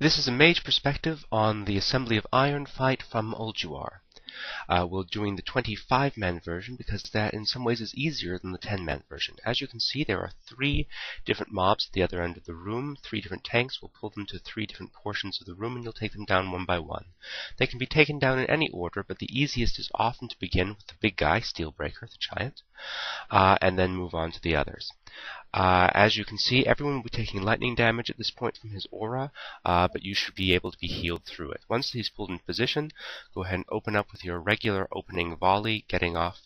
This is a Mage perspective on the Assembly of Iron fight from Ulduar. We're doing the 25-man version because that in some ways is easier than the 10-man version. As you can see, there are 3 different mobs at the other end of the room, 3 different tanks. We'll pull them to 3 different portions of the room and you'll take them down one by one. They can be taken down in any order, but the easiest is often to begin with the big guy, Steelbreaker, the giant, and then move on to the others. As you can see, everyone will be taking lightning damage at this point from his aura, but you should be able to be healed through it. Once he's pulled into position, go ahead and open up with your regular opening volley, getting off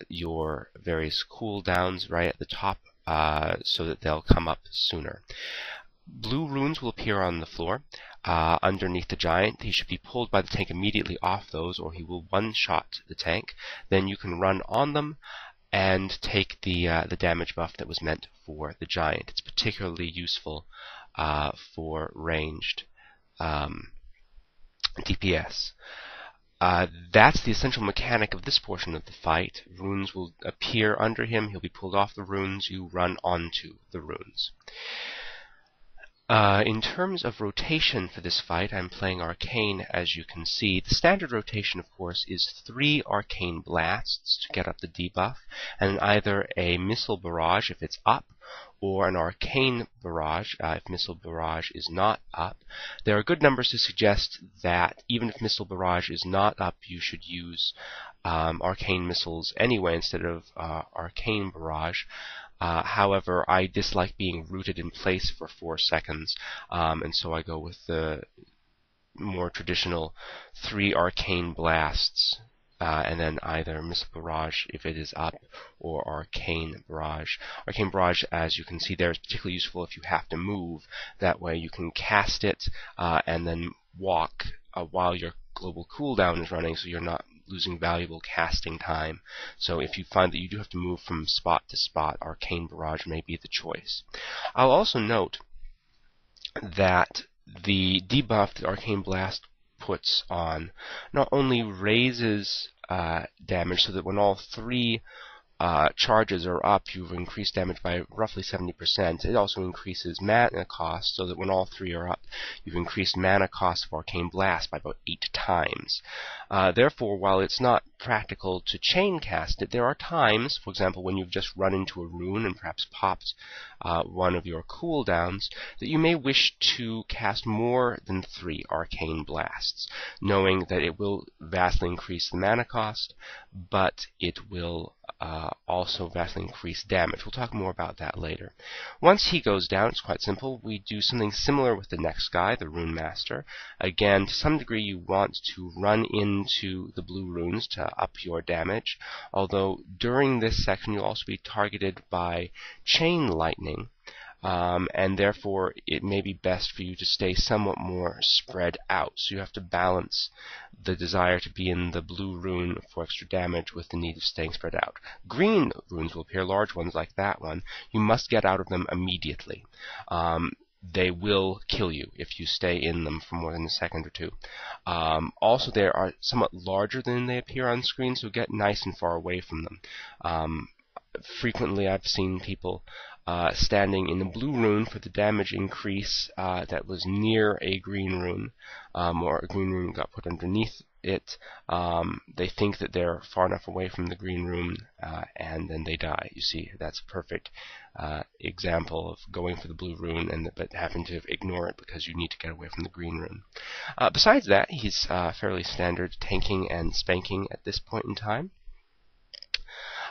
your various cooldowns right at the top so that they'll come up sooner. Blue runes will appear on the floor underneath the giant. He should be pulled by the tank immediately off those, or he will one-shot the tank. Then you can run on them and take the damage buff that was meant for the giant. It's particularly useful for ranged DPS. That's the essential mechanic of this portion of the fight. Runes will appear under him. He'll be pulled off the runes. You run onto the runes. In terms of rotation for this fight, I'm playing Arcane, as you can see. The standard rotation, of course, is 3 Arcane Blasts to get up the debuff, and either a Missile Barrage if it's up, or an Arcane Barrage if Missile Barrage is not up. There are good numbers to suggest that even if Missile Barrage is not up, you should use Arcane Missiles anyway instead of Arcane Barrage. However, I dislike being rooted in place for 4 seconds, and so I go with the more traditional 3 Arcane Blasts, and then either Missile Barrage if it is up, or Arcane Barrage. Arcane Barrage, as you can see there, is particularly useful if you have to move. That way you can cast it and then walk while your global cooldown is running, so you're not losing valuable casting time. So if you find that you do have to move from spot to spot, Arcane Barrage may be the choice. I'll also note that the debuff that Arcane Blast puts on not only raises damage so that when all 3 charges are up, you've increased damage by roughly 70%. It also increases mana cost so that when all 3 are up, you've increased mana cost of Arcane Blast by about 8 times. Therefore, while it's not practical to chain cast it, there are times, for example, when you've just run into a rune and perhaps popped one of your cooldowns, that you may wish to cast more than 3 Arcane Blasts, knowing that it will vastly increase the mana cost, but it will also vastly increase damage. We'll talk more about that later. Once he goes down, it's quite simple. We do something similar with the next guy, the Rune Master. Again, to some degree you want to run into the blue runes to up your damage, although during this section you'll also be targeted by chain lightning, and therefore it may be best for you to stay somewhat more spread out. So you have to balance the desire to be in the blue rune for extra damage with the need of staying spread out. Green runes will appear, large ones like that one. You must get out of them immediately. They will kill you if you stay in them for more than a second or 2. Also, they are somewhat larger than they appear on screen, so get nice and far away from them. Frequently I've seen people standing in the blue rune for the damage increase that was near a green rune, or a green rune got put underneath it. They think that they're far enough away from the green rune, and then they die. You see, that's a perfect example of going for the blue rune but having to ignore it because you need to get away from the green rune. Besides that, he's fairly standard tanking and spanking at this point in time.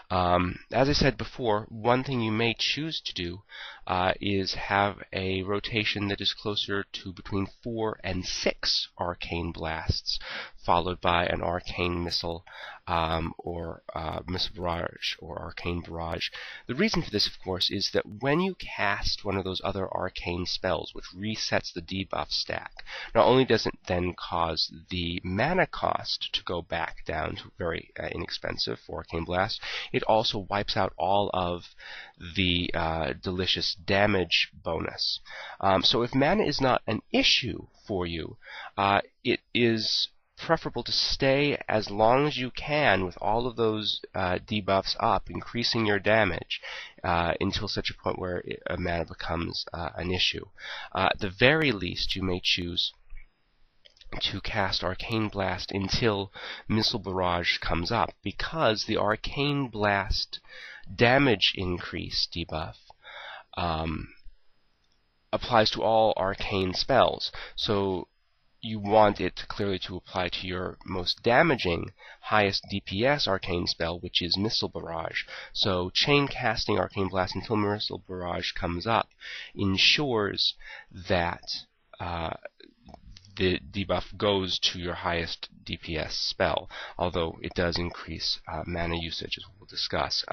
As I said before, one thing you may choose to do is have a rotation that is closer to between 4 and 6 Arcane Blasts, followed by an Arcane Missile, or Missile Barrage, or Arcane Barrage. The reason for this, of course, is that when you cast one of those other arcane spells, which resets the debuff stack, not only does it then cause the mana cost to go back down to very inexpensive for Arcane Blast, it also wipes out all of the delicious damage bonus. So if mana is not an issue for you, it is preferable to stay as long as you can with all of those debuffs up, increasing your damage until such a point where mana becomes an issue. At the very least, you may choose to cast Arcane Blast until Missile Barrage comes up, because the Arcane Blast damage increase debuff applies to all arcane spells. So you want it clearly to apply to your most damaging, highest DPS arcane spell, which is Missile Barrage. So chain casting Arcane Blast until Missile Barrage comes up ensures that the debuff goes to your highest DPS spell, although it does increase mana usage, as we'll discuss.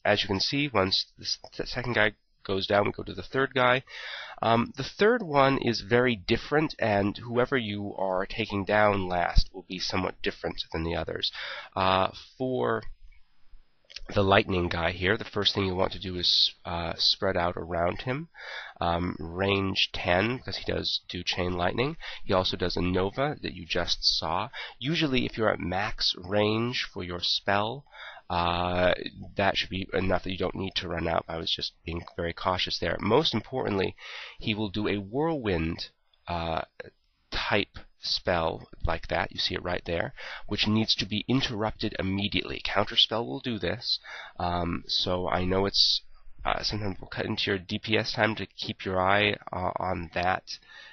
As you can see, once the second guy goes down, we go to the third guy. The third one is very different, and whoever you are taking down last will be somewhat different than the others. For the lightning guy here, the first thing you want to do is spread out around him. Range 10, because he does do chain lightning. He also does a nova that you just saw. Usually if you're at max range for your spell, that should be enough that you don't need to run out. I was just being very cautious there. Most importantly, he will do a whirlwind type spell like that. You see it right there, which needs to be interrupted immediately. Counterspell will do this, so I know it's sometimes we'll cut into your DPS time to keep your eye on that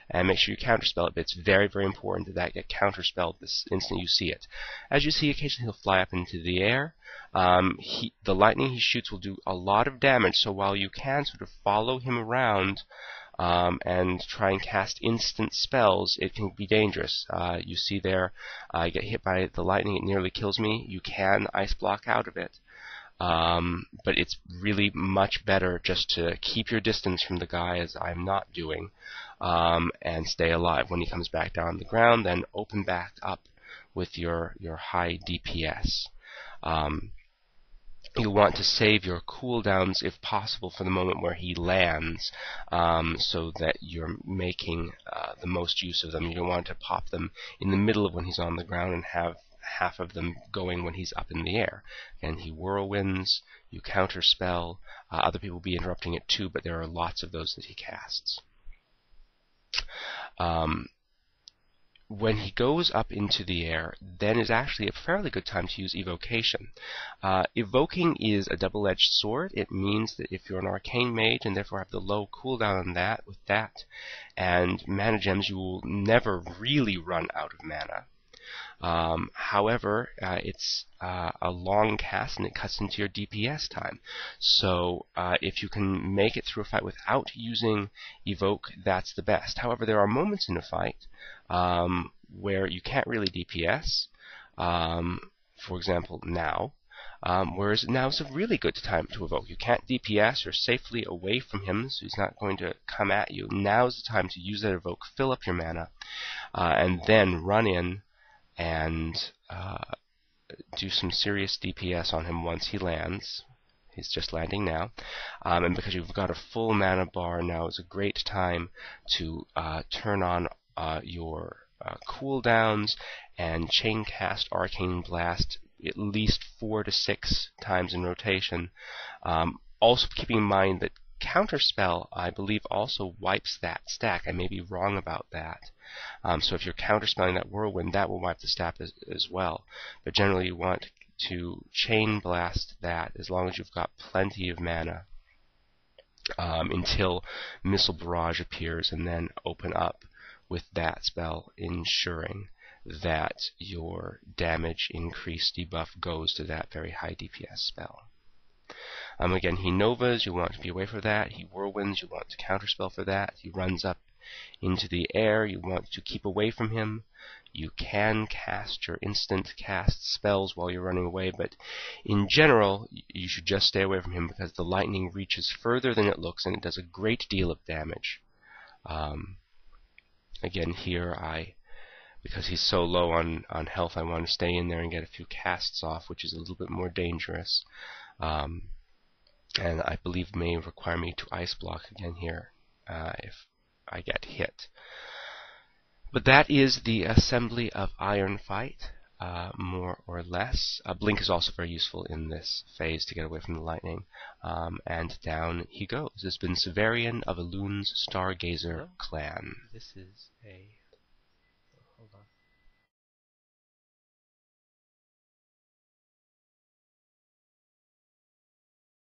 and make sure you counterspell it, but it's very, very important that get counterspelled this instant you see it. As you see, occasionally he'll fly up into the air. The lightning he shoots will do a lot of damage, so while you can sort of follow him around and try and cast instant spells, it can be dangerous. You see there, I get hit by the lightning, it nearly kills me. You can ice block out of it. But it's really much better just to keep your distance from the guy, as I'm not doing, and stay alive. When he comes back down on the ground, then open back up with your high DPS. You'll want to save your cooldowns, if possible, for the moment where he lands, so that you're making the most use of them. You don't want to pop them in the middle of when he's on the ground and have half of them going when he's up in the air. And he whirlwinds, you counterspell. Other people will be interrupting it too, but there are lots of those that he casts. When he goes up into the air, then is actually a fairly good time to use Evocation. Evoking is a double-edged sword. It means that if you're an arcane mage and therefore have the low cooldown on that, with that and mana gems, you will never really run out of mana. However, it's a long cast and it cuts into your DPS time. So if you can make it through a fight without using Evoke, that's the best. However, there are moments in a fight where you can't really DPS. For example, now. Whereas now is a really good time to evoke. You can't DPS, you're safely away from him, so he's not going to come at you. Now is the time to use that evoke, fill up your mana, and then run in and do some serious DPS on him once he lands. He's just landing now. And because you've got a full mana bar, now is a great time to turn on your cooldowns and chain cast Arcane Blast at least 4 to 6 times in rotation. Also keeping in mind that Counterspell, I believe, also wipes that stack. I may be wrong about that. So if you're counterspelling that whirlwind, that will wipe the stack as well. But generally you want to chain blast that as long as you've got plenty of mana until Missile Barrage appears, and then open up with that spell, ensuring that your damage increase debuff goes to that very high DPS spell. Again, he novas, you want to be away from that. He whirlwinds, you want to counterspell for that. He runs up into the air, you want to keep away from him. You can cast your instant cast spells while you're running away, but in general, you should just stay away from him because the lightning reaches further than it looks and it does a great deal of damage. Again, here because he's so low on health, I want to stay in there and get a few casts off, which is a little bit more dangerous. And I believe may require me to ice block again here if I get hit. But that is the assembly of Iron Fight, more or less. Blink is also very useful in this phase to get away from the lightning. And down he goes. This has been Severian of Elune's Stargazer clan. This is a